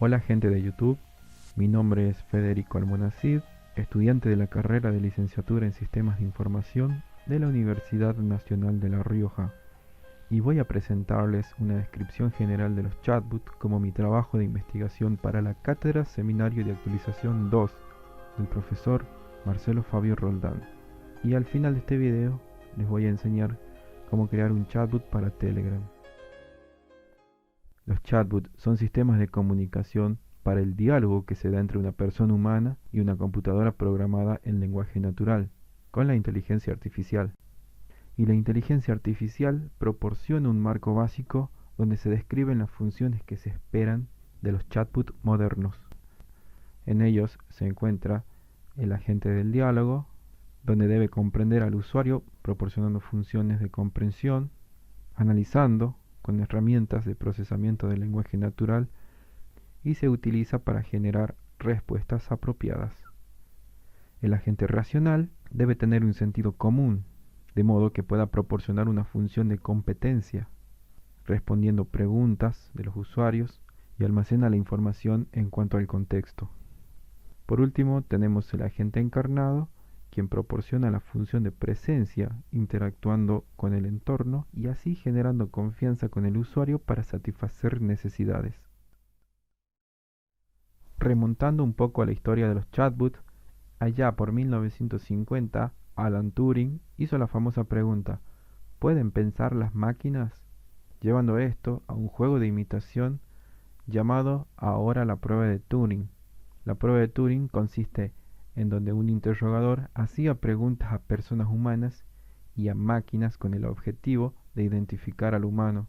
Hola gente de YouTube, mi nombre es Federico Almonacid, estudiante de la carrera de licenciatura en Sistemas de Información de la Universidad Nacional de La Rioja, y voy a presentarles una descripción general de los chatbots como mi trabajo de investigación para la Cátedra Seminario de Actualización 2 del profesor Marcelo Fabio Roldán. Y al final de este video les voy a enseñar cómo crear un chatbot para Telegram. Los chatbots son sistemas de comunicación para el diálogo que se da entre una persona humana y una computadora programada en lenguaje natural, con la inteligencia artificial. Y la inteligencia artificial proporciona un marco básico donde se describen las funciones que se esperan de los chatbots modernos. En ellos se encuentra el agente del diálogo, donde debe comprender al usuario proporcionando funciones de comprensión, analizando con herramientas de procesamiento del lenguaje natural y se utiliza para generar respuestas apropiadas. El agente racional debe tener un sentido común, de modo que pueda proporcionar una función de competencia, respondiendo preguntas de los usuarios y almacena la información en cuanto al contexto. Por último, tenemos el agente encarnado, quien proporciona la función de presencia interactuando con el entorno y así generando confianza con el usuario para satisfacer necesidades. Remontando un poco a la historia de los chatbots, allá por 1950, Alan Turing hizo la famosa pregunta: ¿pueden pensar las máquinas? Llevando esto a un juego de imitación llamado ahora la prueba de Turing. La prueba de Turing consiste en donde un interrogador hacía preguntas a personas humanas y a máquinas con el objetivo de identificar al humano,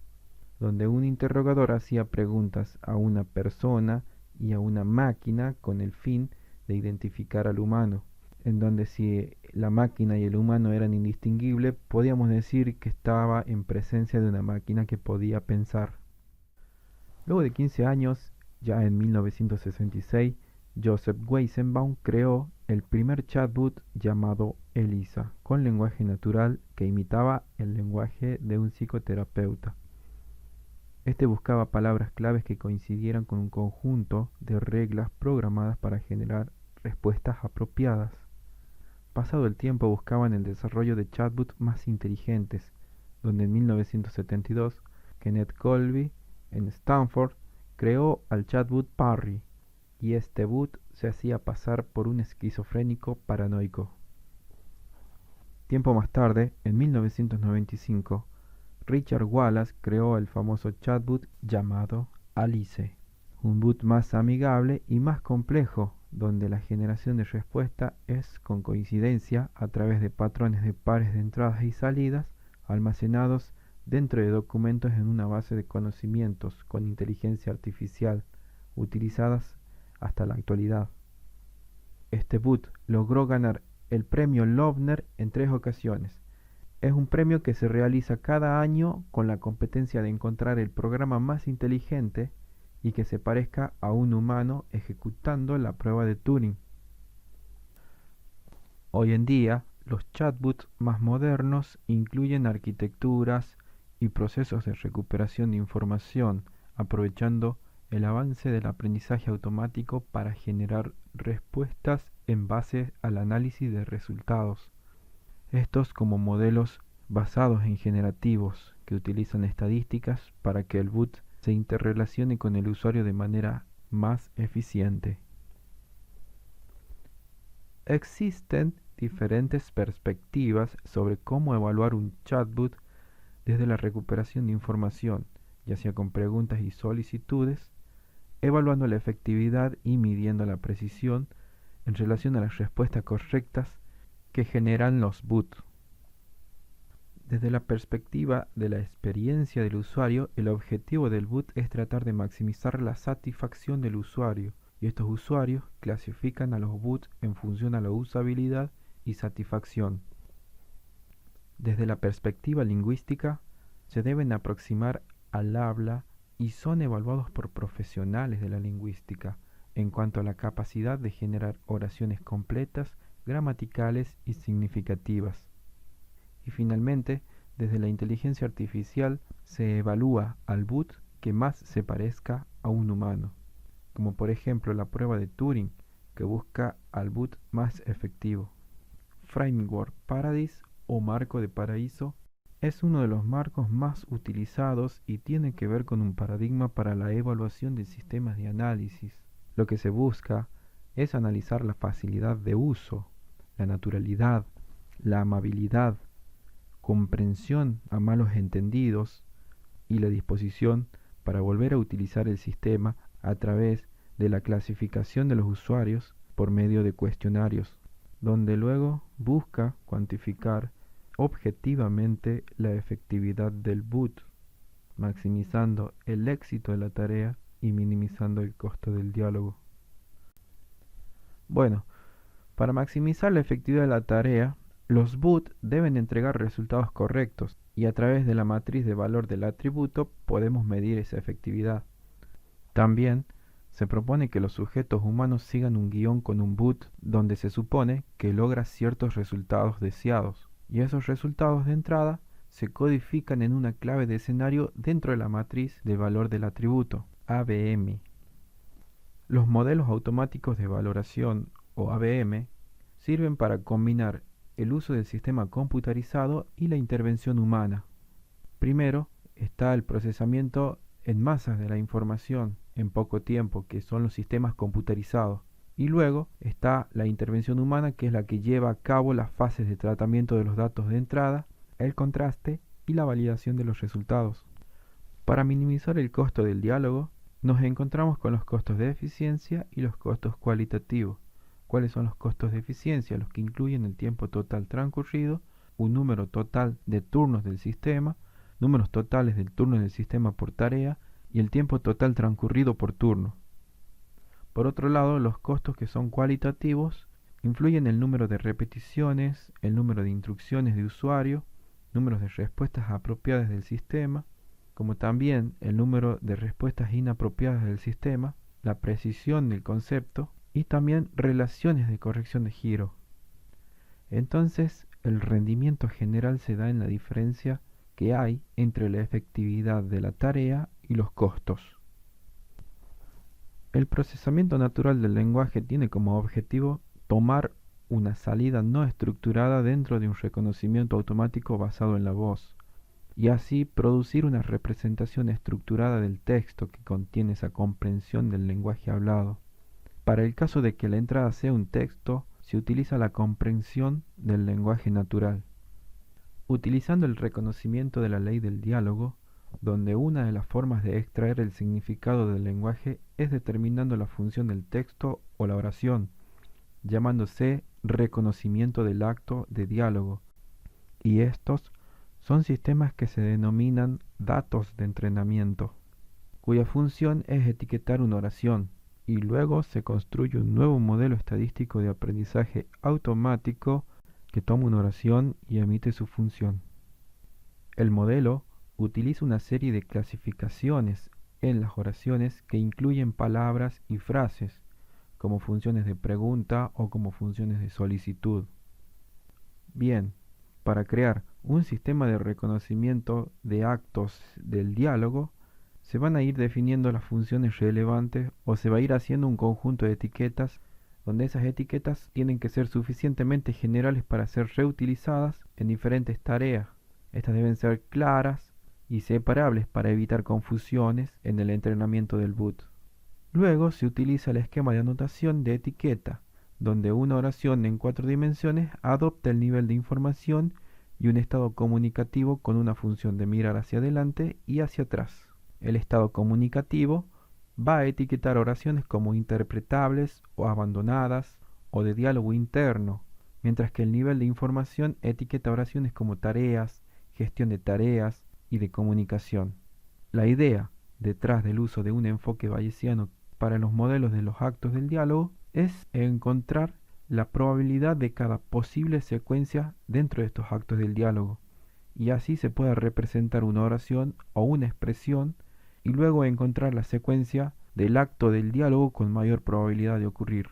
donde un interrogador hacía preguntas a una persona y a una máquina con el fin de identificar al humano, en donde si la máquina y el humano eran indistinguibles, podíamos decir que estaba en presencia de una máquina que podía pensar. Luego de 15 años, ya en 1966, Joseph Weizenbaum creó el primer chatbot llamado Elisa, con lenguaje natural que imitaba el lenguaje de un psicoterapeuta. Este buscaba palabras claves que coincidieran con un conjunto de reglas programadas para generar respuestas apropiadas. Pasado el tiempo buscaban el desarrollo de chatbots más inteligentes, donde en 1972 Kenneth Colby en Stanford creó al chatbot Parry, y este bot se hacía pasar por un esquizofrénico paranoico. Tiempo más tarde, en 1995, Richard Wallace creó el famoso chatbot llamado Alice, un bot más amigable y más complejo, donde la generación de respuesta es con coincidencia a través de patrones de pares de entradas y salidas almacenados dentro de documentos en una base de conocimientos con inteligencia artificial, utilizadas hasta la actualidad. Este bot logró ganar el premio Loebner en 3 ocasiones. Es un premio que se realiza cada año con la competencia de encontrar el programa más inteligente y que se parezca a un humano ejecutando la prueba de Turing. Hoy en día, los chatbots más modernos incluyen arquitecturas y procesos de recuperación de información, aprovechando el avance del aprendizaje automático para generar respuestas en base al análisis de resultados. Estos como modelos basados en generativos que utilizan estadísticas para que el bot se interrelacione con el usuario de manera más eficiente. Existen diferentes perspectivas sobre cómo evaluar un chatbot desde la recuperación de información, ya sea con preguntas y solicitudes, evaluando la efectividad y midiendo la precisión en relación a las respuestas correctas que generan los bots. Desde la perspectiva de la experiencia del usuario, el objetivo del bot es tratar de maximizar la satisfacción del usuario, y estos usuarios clasifican a los bots en función a la usabilidad y satisfacción. Desde la perspectiva lingüística, se deben aproximar al habla y son evaluados por profesionales de la lingüística en cuanto a la capacidad de generar oraciones completas, gramaticales y significativas. Y finalmente, desde la inteligencia artificial se evalúa al bot que más se parezca a un humano. como por ejemplo la prueba de Turing, que busca al boot más efectivo. Framework Paradise o marco de paraíso es uno de los marcos más utilizados y tiene que ver con un paradigma para la evaluación de sistemas de análisis. Lo que se busca es analizar la facilidad de uso, la naturalidad, la amabilidad, comprensión a malos entendidos y la disposición para volver a utilizar el sistema a través de la clasificación de los usuarios por medio de cuestionarios, donde luego busca cuantificar objetivamente la efectividad del boot, maximizando el éxito de la tarea y minimizando el costo del diálogo. Bueno, para maximizar la efectividad de la tarea, los boot deben entregar resultados correctos y a través de la matriz de valor del atributo podemos medir esa efectividad. También se propone que los sujetos humanos sigan un guión con un boot donde se supone que logra ciertos resultados deseados y esos resultados de entrada se codifican en una clave de escenario dentro de la matriz de valor del atributo, ABM. Los modelos automáticos de valoración o ABM sirven para combinar el uso del sistema computarizado y la intervención humana. Primero está el procesamiento en masas de la información en poco tiempo, que son los sistemas computarizados. Y luego está la intervención humana, que es la que lleva a cabo las fases de tratamiento de los datos de entrada, el contraste y la validación de los resultados. Para minimizar el costo del diálogo, nos encontramos con los costos de eficiencia y los costos cualitativos. ¿Cuáles son los costos de eficiencia? Los que incluyen el tiempo total transcurrido, un número total de turnos del sistema, números totales del turno del sistema por tarea y el tiempo total transcurrido por turno. Por otro lado, los costos que son cualitativos influyen el número de repeticiones, el número de instrucciones de usuario, números de respuestas apropiadas del sistema, como también el número de respuestas inapropiadas del sistema, la precisión del concepto y también relaciones de corrección de giro. Entonces, el rendimiento general se da en la diferencia que hay entre la efectividad de la tarea y los costos. El procesamiento natural del lenguaje tiene como objetivo tomar una salida no estructurada dentro de un reconocimiento automático basado en la voz, y así producir una representación estructurada del texto que contiene esa comprensión del lenguaje hablado. Para el caso de que la entrada sea un texto, se utiliza la comprensión del lenguaje natural. Utilizando el reconocimiento de la ley del diálogo, donde una de las formas de extraer el significado del lenguaje es determinando la función del texto o la oración, llamándose reconocimiento del acto de diálogo, y estos son sistemas que se denominan datos de entrenamiento, cuya función es etiquetar una oración, y luego se construye un nuevo modelo estadístico de aprendizaje automático que toma una oración y emite su función. El modelo utiliza una serie de clasificaciones en las oraciones que incluyen palabras y frases, como funciones de pregunta o como funciones de solicitud. Bien, para crear un sistema de reconocimiento de actos del diálogo, se van a ir definiendo las funciones relevantes o se va a ir haciendo un conjunto de etiquetas donde esas etiquetas tienen que ser suficientemente generales para ser reutilizadas en diferentes tareas. Estas deben ser claras y separables para evitar confusiones en el entrenamiento del boot. Luego se utiliza el esquema de anotación de etiqueta, donde una oración en 4 dimensiones adopta el nivel de información y un estado comunicativo con una función de mirar hacia adelante y hacia atrás. El estado comunicativo va a etiquetar oraciones como interpretables o abandonadas o de diálogo interno, mientras que el nivel de información etiqueta oraciones como tareas, gestión de tareas y de comunicación. La idea detrás del uso de un enfoque bayesiano para los modelos de los actos del diálogo es encontrar la probabilidad de cada posible secuencia dentro de estos actos del diálogo, y así se pueda representar una oración o una expresión y luego encontrar la secuencia del acto del diálogo con mayor probabilidad de ocurrir.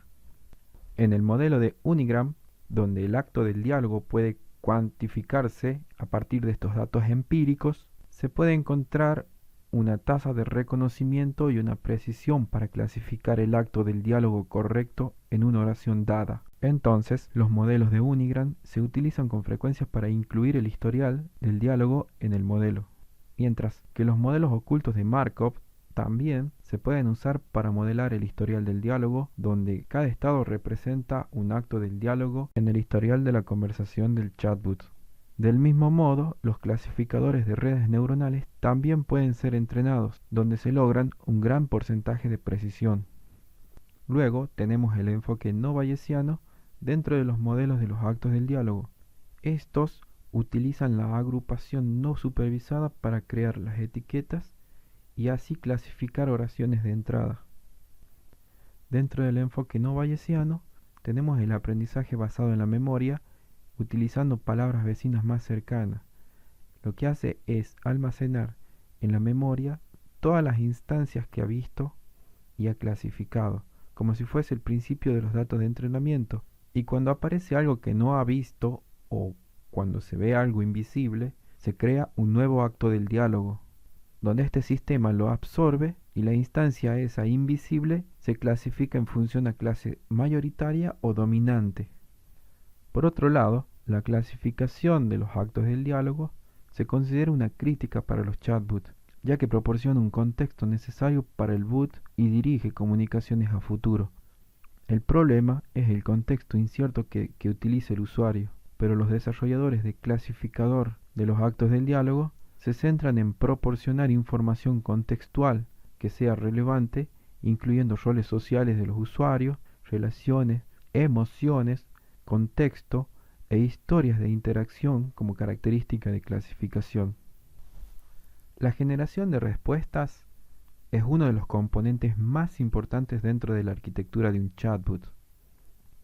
En el modelo de Unigram, donde el acto del diálogo puede cuantificarse a partir de estos datos empíricos, se puede encontrar una tasa de reconocimiento y una precisión para clasificar el acto del diálogo correcto en una oración dada. Entonces, los modelos de Unigram se utilizan con frecuencia para incluir el historial del diálogo en el modelo, mientras que los modelos ocultos de Markov también se pueden usar para modelar el historial del diálogo, donde cada estado representa un acto del diálogo en el historial de la conversación del chatbot. Del mismo modo, los clasificadores de redes neuronales también pueden ser entrenados, donde se logran un gran porcentaje de precisión. Luego tenemos el enfoque no bayesiano dentro de los modelos de los actos del diálogo. Estos utilizan la agrupación no supervisada para crear las etiquetas y así clasificar oraciones de entrada. Dentro del enfoque no bayesiano tenemos el aprendizaje basado en la memoria, utilizando palabras vecinas más cercanas. Lo que hace es almacenar en la memoria todas las instancias que ha visto y ha clasificado, como si fuese el principio de los datos de entrenamiento. Y cuando aparece algo que no ha visto o cuando se ve algo invisible, se crea un nuevo acto del diálogo, donde este sistema lo absorbe y la instancia esa invisible se clasifica en función a clase mayoritaria o dominante. Por otro lado, la clasificación de los actos del diálogo se considera una crítica para los chatbots, ya que proporciona un contexto necesario para el bot y dirige comunicaciones a futuro. El problema es el contexto incierto que utiliza el usuario, pero los desarrolladores de clasificador de los actos del diálogo se centran en proporcionar información contextual que sea relevante, incluyendo roles sociales de los usuarios, relaciones, emociones, contexto e historias de interacción como característica de clasificación. La generación de respuestas es uno de los componentes más importantes dentro de la arquitectura de un chatbot.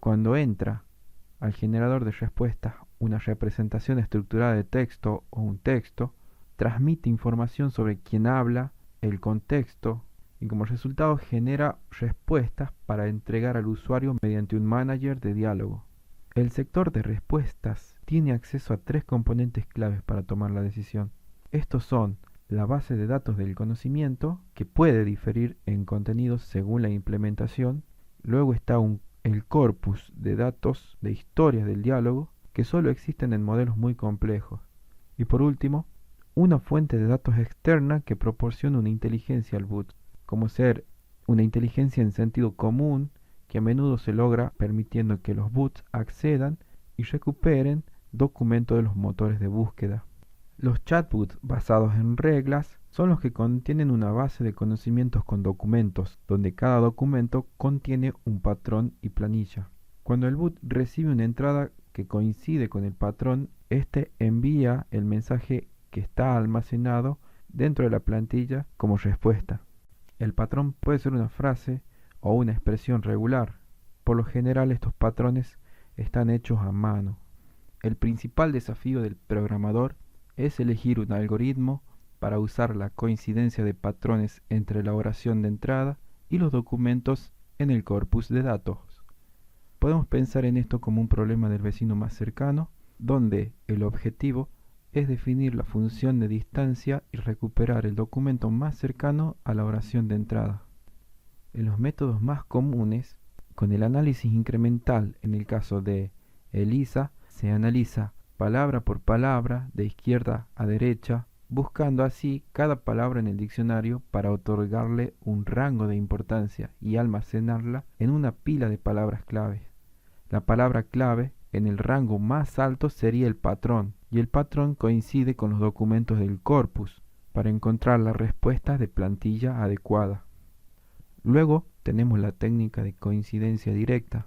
Cuando entra al generador de respuestas una representación estructurada de texto o un texto, transmite información sobre quién habla, el contexto, y como resultado genera respuestas para entregar al usuario mediante un manager de diálogo. El sector de respuestas tiene acceso a tres componentes claves para tomar la decisión. Estos son la base de datos del conocimiento, que puede diferir en contenidos según la implementación. Luego está el corpus de datos de historias del diálogo, que solo existen en modelos muy complejos. Y por último, una fuente de datos externa que proporciona una inteligencia al bot, como ser una inteligencia en sentido común, que a menudo se logra permitiendo que los bots accedan y recuperen documentos de los motores de búsqueda. Los chatbots basados en reglas son los que contienen una base de conocimientos con documentos, donde cada documento contiene un patrón y planilla. Cuando el bot recibe una entrada que coincide con el patrón, este envía el mensaje que está almacenado dentro de la plantilla como respuesta. El patrón puede ser una frase o una expresión regular. Por lo general, estos patrones están hechos a mano. El principal desafío del programador es elegir un algoritmo para usar la coincidencia de patrones entre la oración de entrada y los documentos en el corpus de datos. Podemos pensar en esto como un problema del vecino más cercano, donde el objetivo es definir la función de distancia y recuperar el documento más cercano a la oración de entrada. En los métodos más comunes, con el análisis incremental en el caso de ELIZA, se analiza palabra por palabra, de izquierda a derecha, buscando así cada palabra en el diccionario para otorgarle un rango de importancia y almacenarla en una pila de palabras clave. La palabra clave en el rango más alto sería el patrón, y el patrón coincide con los documentos del corpus para encontrar la respuesta de plantilla adecuada. Luego tenemos la técnica de coincidencia directa,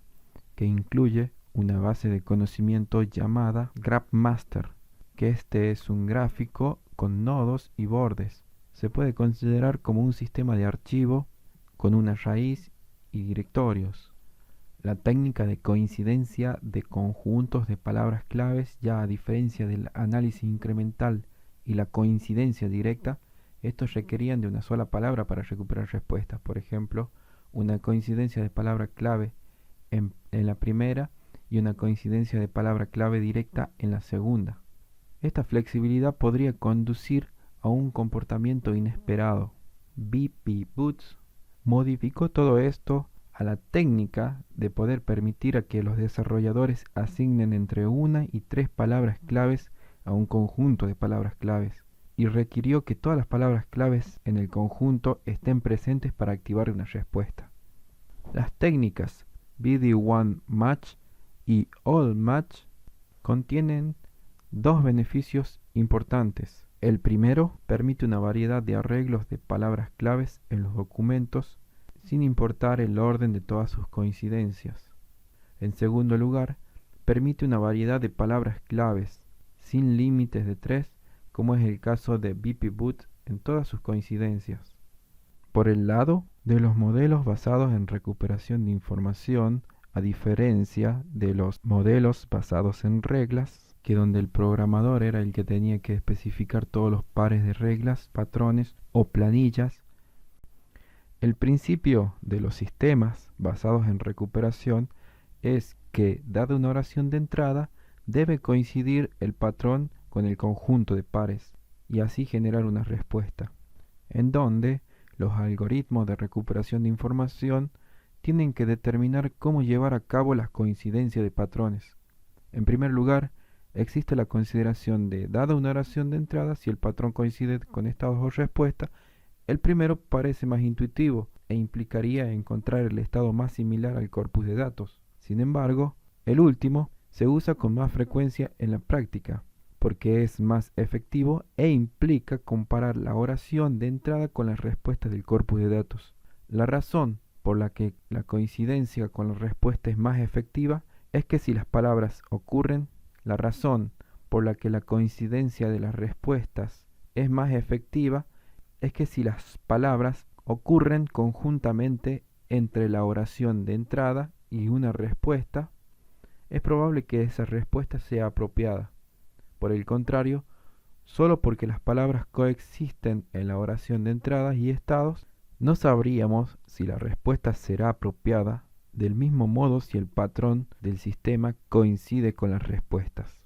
que incluye una base de conocimiento llamada GraphMaster, que este es un gráfico con nodos y bordes. Se puede considerar como un sistema de archivo con una raíz y directorios. La técnica de coincidencia de conjuntos de palabras claves, ya a diferencia del análisis incremental y la coincidencia directa, estos requerían de una sola palabra para recuperar respuestas. Por ejemplo, una coincidencia de palabra clave en la primera y una coincidencia de palabra clave directa en la segunda. Esta flexibilidad podría conducir a un comportamiento inesperado. B.P. Booth modificó todo esto a la técnica de poder permitir a que los desarrolladores asignen entre una y tres palabras claves a un conjunto de palabras claves, y requirió que todas las palabras claves en el conjunto estén presentes para activar una respuesta. Las técnicas BD1 Match y All Match contienen dos beneficios importantes. El primero permite una variedad de arreglos de palabras claves en los documentos sin importar el orden de todas sus coincidencias. En segundo lugar, permite una variedad de palabras claves sin límites de tres, como es el caso de B.P. Booth en todas sus coincidencias. Por el lado de los modelos basados en recuperación de información, a diferencia de los modelos basados en reglas, que donde el programador era el que tenía que especificar todos los pares de reglas, patrones o planillas, el principio de los sistemas basados en recuperación es que, dada una oración de entrada, debe coincidir el patrón con el conjunto de pares y así generar una respuesta, en donde los algoritmos de recuperación de información tienen que determinar cómo llevar a cabo la coincidencia de patrones. En primer lugar, existe la consideración de, dada una oración de entrada, si el patrón coincide con estados o respuesta, el primero parece más intuitivo e implicaría encontrar el estado más similar al corpus de datos. Sin embargo, el último se usa con más frecuencia en la práctica, porque es más efectivo e implica comparar la oración de entrada con las respuestas del corpus de datos. La razón por la que la coincidencia con la respuesta es más efectiva es que si las palabras ocurren, la razón por la que la coincidencia de las respuestas es más efectiva es que si las palabras ocurren conjuntamente entre la oración de entrada y una respuesta, es probable que esa respuesta sea apropiada. Por el contrario, solo porque las palabras coexisten en la oración de entradas y estados, no sabríamos si la respuesta será apropiada, del mismo modo si el patrón del sistema coincide con las respuestas.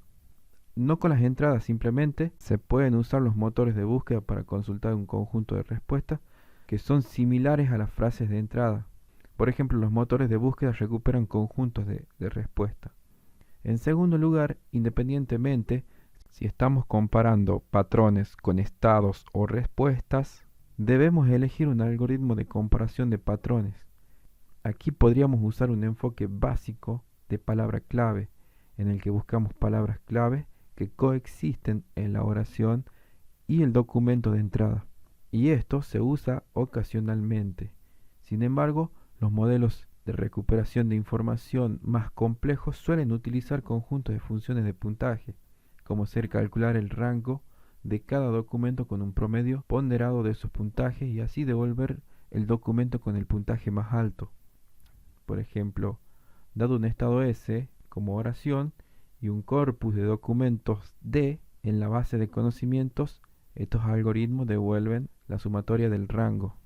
No con las entradas, simplemente se pueden usar los motores de búsqueda para consultar un conjunto de respuestas que son similares a las frases de entrada. Por ejemplo, los motores de búsqueda recuperan conjuntos de respuesta. En segundo lugar, independientemente si estamos comparando patrones con estados o respuestas, debemos elegir un algoritmo de comparación de patrones. Aquí podríamos usar un enfoque básico de palabra clave, en el que buscamos palabras clave que coexisten en la oración y el documento de entrada, y esto se usa ocasionalmente. Sin embargo, los modelos de recuperación de información más complejos suelen utilizar conjuntos de funciones de puntaje, como ser calcular el rango de cada documento con un promedio ponderado de esos puntajes y así devolver el documento con el puntaje más alto. Por ejemplo, dado un estado S como oración y un corpus de documentos D en la base de conocimientos, estos algoritmos devuelven la sumatoria del rango,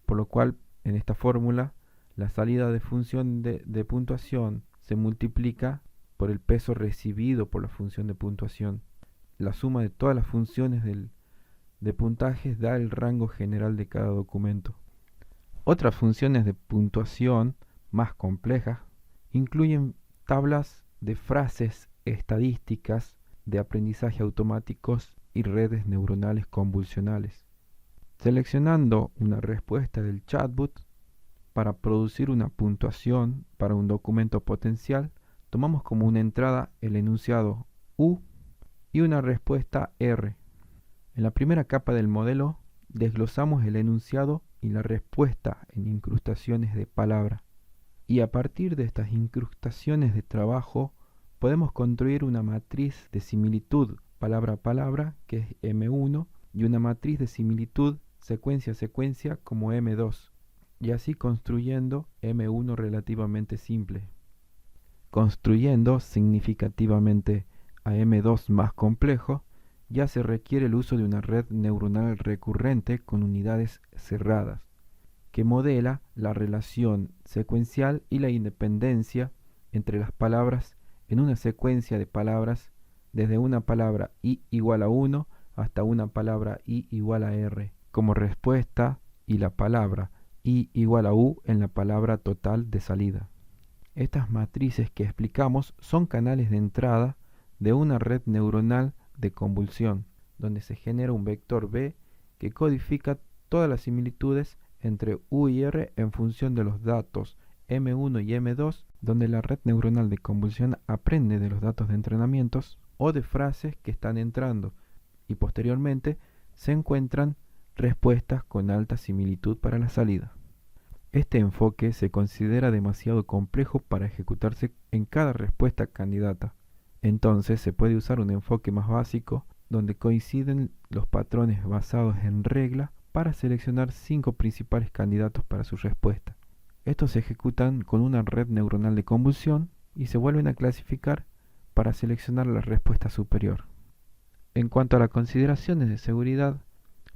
por lo cual en esta fórmula la salida de función de puntuación se multiplica por el peso recibido por la función de puntuación. La suma de todas las funciones de puntajes da el rango general de cada documento. Otras funciones de puntuación más complejas incluyen tablas de frases estadísticas de aprendizaje automáticos y redes neuronales convolucionales. Seleccionando una respuesta del chatbot para producir una puntuación para un documento potencial, tomamos como una entrada el enunciado U y una respuesta R. En la primera capa del modelo desglosamos el enunciado y la respuesta en incrustaciones de palabra. Y a partir de estas incrustaciones de trabajo podemos construir una matriz de similitud palabra a palabra, que es M1, y una matriz de similitud secuencia a secuencia como M2, y así construyendo M1 relativamente simple. Construyendo significativamente a M2 más complejo, ya se requiere el uso de una red neuronal recurrente con unidades cerradas, que modela la relación secuencial y la independencia entre las palabras en una secuencia de palabras desde una palabra i igual a 1 hasta una palabra i igual a r como respuesta y la palabra i igual a u en la palabra total de salida. Estas matrices que explicamos son canales de entrada de una red neuronal de convolución, donde se genera un vector B que codifica todas las similitudes entre U y R en función de los datos M1 y M2, donde la red neuronal de convolución aprende de los datos de entrenamientos o de frases que están entrando y posteriormente se encuentran respuestas con alta similitud para la salida. Este enfoque se considera demasiado complejo para ejecutarse en cada respuesta candidata. Entonces se puede usar un enfoque más básico donde coinciden los patrones basados en regla para seleccionar 5 principales candidatos para su respuesta. Estos se ejecutan con una red neuronal de convolución y se vuelven a clasificar para seleccionar la respuesta superior. En cuanto a las consideraciones de seguridad,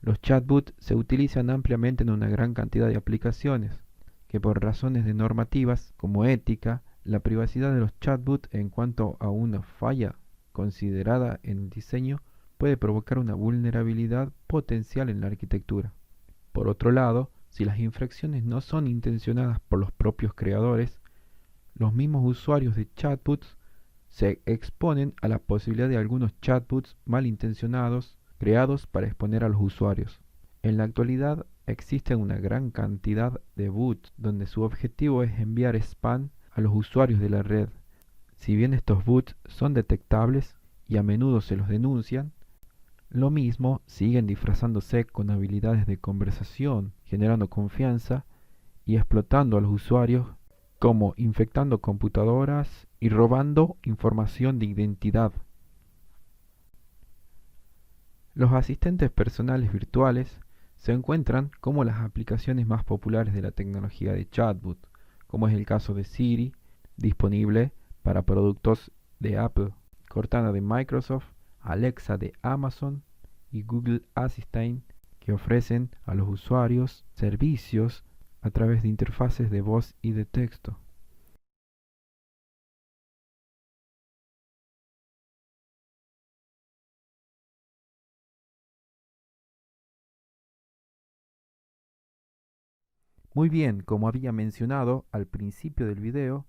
los chatbots se utilizan ampliamente en una gran cantidad de aplicaciones, que por razones de normativas como ética, la privacidad de los chatbots en cuanto a una falla considerada en el diseño puede provocar una vulnerabilidad potencial en la arquitectura. Por otro lado, si las infracciones no son intencionadas por los propios creadores, los mismos usuarios de chatbots se exponen a la posibilidad de algunos chatbots malintencionados creados para exponer a los usuarios. En la actualidad existen una gran cantidad de bots donde su objetivo es enviar spam a los usuarios de la red. Si bien estos bots son detectables y a menudo se los denuncian, lo mismo siguen disfrazándose con habilidades de conversación, generando confianza y explotando a los usuarios como infectando computadoras y robando información de identidad. Los asistentes personales virtuales se encuentran como las aplicaciones más populares de la tecnología de chatbot, como es el caso de Siri, disponible para productos de Apple, Cortana de Microsoft, Alexa de Amazon y Google Assistant, que ofrecen a los usuarios servicios a través de interfaces de voz y de texto. Muy bien, como había mencionado al principio del video,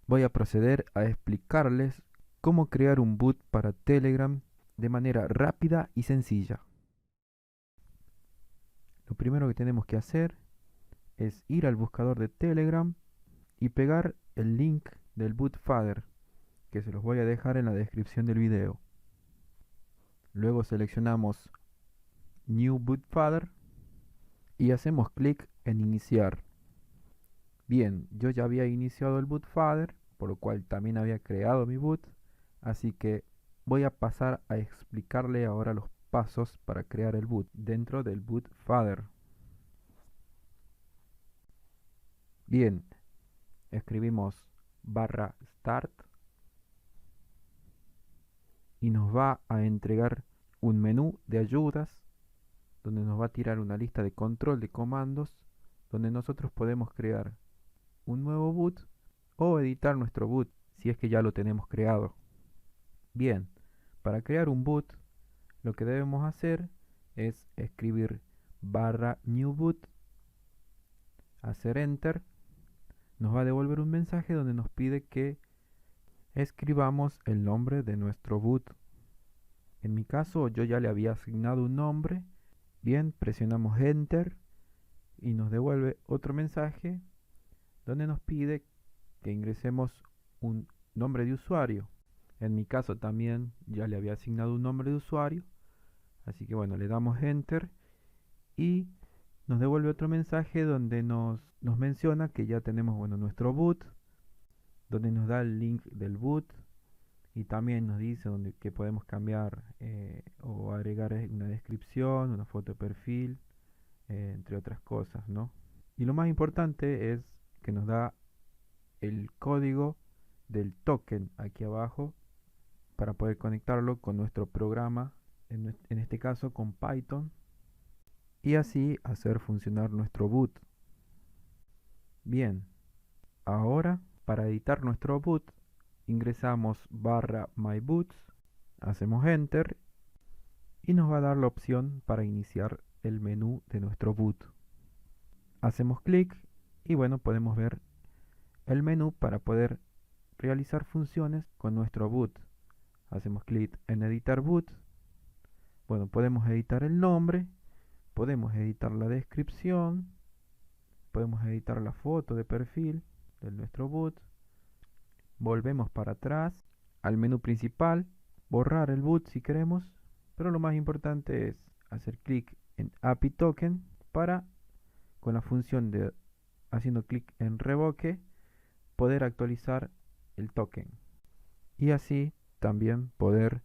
voy a proceder a explicarles cómo crear un boot para Telegram de manera rápida y sencilla. Lo primero que tenemos que hacer es ir al buscador de Telegram y pegar el link del bootfather, que se los voy a dejar en la descripción del video. Luego seleccionamos New Bootfather y hacemos clic en iniciar. Bien, yo ya había iniciado el bootfather, por lo cual también había creado mi boot, así que voy a pasar a explicarle ahora los pasos para crear el boot dentro del bootfather. Bien, escribimos /start y nos va a entregar un menú de ayudas donde nos va a tirar una lista de control de comandos donde nosotros podemos crear un nuevo boot o editar nuestro boot si es que ya lo tenemos creado. Bien, para crear un boot lo que debemos hacer es escribir /new boot, hacer enter, nos va a devolver un mensaje donde nos pide que escribamos el nombre de nuestro boot. En mi caso yo ya le había asignado un nombre. Bien, presionamos enter y nos devuelve otro mensaje donde nos pide que ingresemos un nombre de usuario. En mi caso también ya le había asignado un nombre de usuario, así que bueno, le damos enter y nos devuelve otro mensaje donde nos menciona que ya tenemos nuestro boot, donde nos da el link del boot y también nos dice que podemos cambiar o agregar una descripción, una foto de perfil, entre otras cosas, ¿no? Y lo más importante es que nos da el código del token aquí abajo para poder conectarlo con nuestro programa, en este caso con Python, y así hacer funcionar nuestro boot. Bien, ahora para editar nuestro boot ingresamos /myboots, hacemos enter y nos va a dar la opción para iniciar el menú de nuestro boot. Hacemos clic y bueno, podemos ver el menú para poder realizar funciones con nuestro boot. Hacemos clic en editar boot. Bueno, podemos editar el nombre, podemos editar la descripción, podemos editar la foto de perfil de nuestro boot. Volvemos para atrás al menú principal, borrar el boot si queremos, pero lo más importante es hacer clic en API Token para, con la función de haciendo clic en revoque, poder actualizar el token y así también poder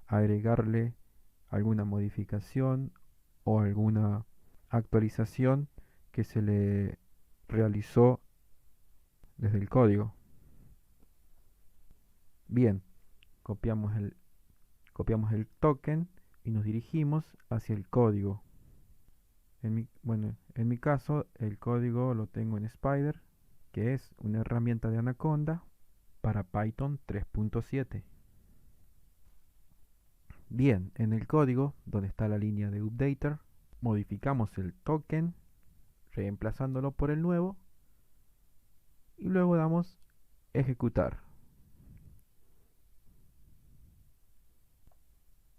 agregarle alguna modificación o alguna actualización que se le realizó desde el código. Bien, copiamos el token y nos dirigimos hacia el código. En mi caso, el código lo tengo en Spyder, que es una herramienta de Anaconda para Python 3.7. Bien, en el código, donde está la línea de updater, modificamos el token, reemplazándolo por el nuevo, y luego damos ejecutar.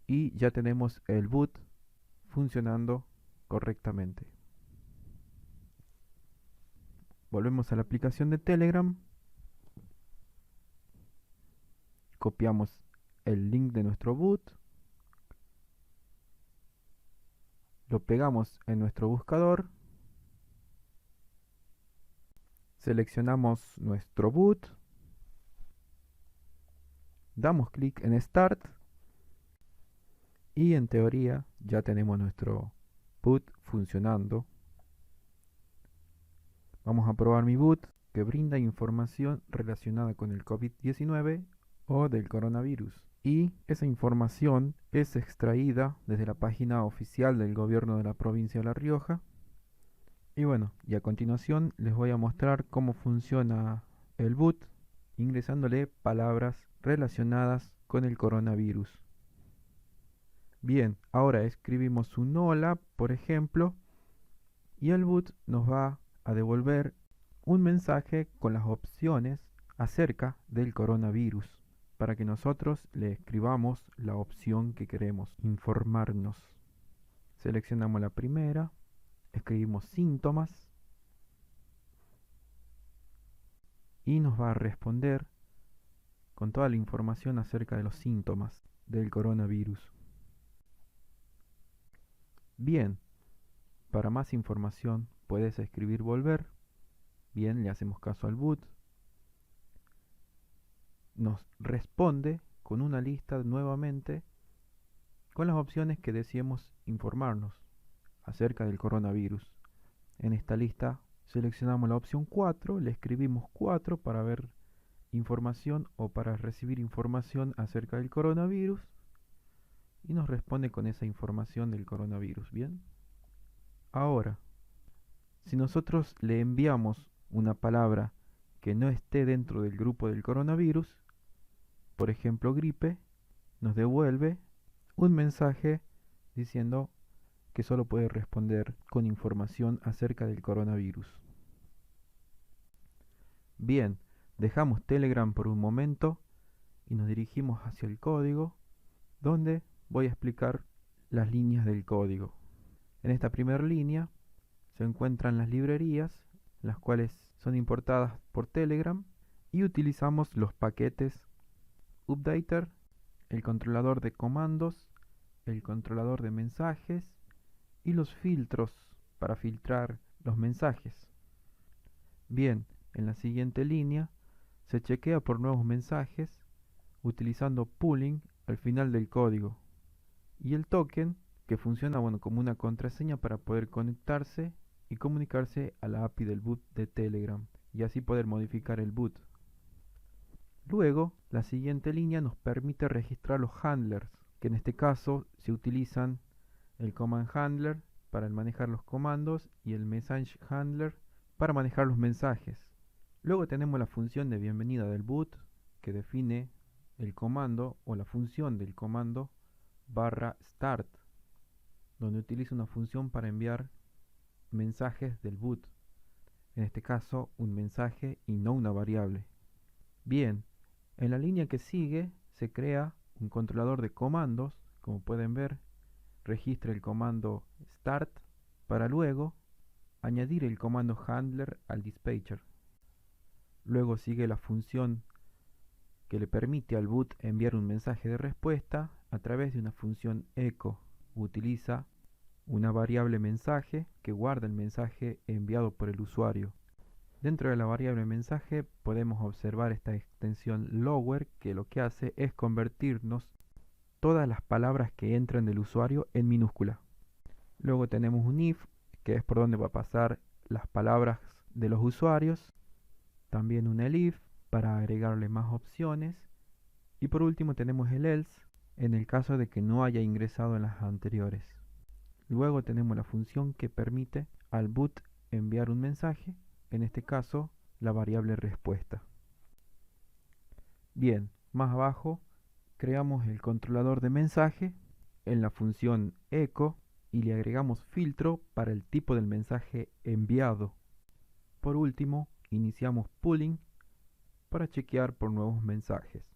Y ya tenemos el boot funcionando correctamente. Volvemos a la aplicación de Telegram, copiamos el link de nuestro boot, lo pegamos en nuestro buscador, seleccionamos nuestro boot, damos clic en Start y en teoría ya tenemos nuestro boot funcionando. Vamos a probar mi boot que brinda información relacionada con el COVID-19 o del coronavirus. Y esa información es extraída desde la página oficial del gobierno de la provincia de La Rioja. Y bueno, y a continuación les voy a mostrar cómo funciona el boot ingresándole palabras relacionadas con el coronavirus. Bien, ahora escribimos un hola, por ejemplo, y el boot nos va a devolver un mensaje con las opciones acerca del coronavirus para que nosotros le escribamos la opción que queremos informarnos. Seleccionamos la primera, escribimos síntomas y nos va a responder con toda la información acerca de los síntomas del coronavirus. Bien, para más información puedes escribir volver. Bien, le hacemos caso al boot. Nos responde con una lista nuevamente con las opciones que deseemos informarnos acerca del coronavirus. En esta lista seleccionamos la opción 4, le escribimos 4 para ver información o para recibir información acerca del coronavirus y nos responde con esa información del coronavirus. Bien. Ahora, si nosotros le enviamos una palabra que no esté dentro del grupo del coronavirus, por ejemplo gripe, nos devuelve un mensaje diciendo que solo puede responder con información acerca del coronavirus. Bien, dejamos Telegram por un momento y nos dirigimos hacia el código, donde voy a explicar las líneas del código. En esta primera línea se encuentran las librerías, las cuales son importadas por Telegram, y utilizamos los paquetes Updater, el controlador de comandos, el controlador de mensajes y los filtros para filtrar los mensajes. Bien, en la siguiente línea se chequea por nuevos mensajes utilizando pooling al final del código y el token que funciona como una contraseña para poder conectarse y comunicarse a la API del boot de Telegram y así poder modificar el boot. Luego, la siguiente línea nos permite registrar los handlers, que en este caso se utilizan el command handler para manejar los comandos y el message handler para manejar los mensajes. Luego tenemos la función de bienvenida del boot que define el comando o la función del comando /start donde utiliza una función para enviar mensajes del boot, en este caso un mensaje y no una variable. Bien, en la línea que sigue se crea un controlador de comandos, como pueden ver, registra el comando start para luego añadir el comando handler al dispatcher. Luego sigue la función que le permite al boot enviar un mensaje de respuesta a través de una función echo. Utiliza una variable mensaje que guarda el mensaje enviado por el usuario. Dentro de la variable mensaje podemos observar esta extensión lower que lo que hace es convertirnos todas las palabras que entran del usuario en minúscula. Luego tenemos un if, que es por donde va a pasar las palabras de los usuarios. También un elif para agregarle más opciones. Y por último tenemos el else en el caso de que no haya ingresado en las anteriores. Luego tenemos la función que permite al boot enviar un mensaje, en este caso la variable respuesta. Bien, más abajo creamos el controlador de mensaje en la función echo y le agregamos filtro para el tipo del mensaje enviado. Por último, iniciamos pooling para chequear por nuevos mensajes.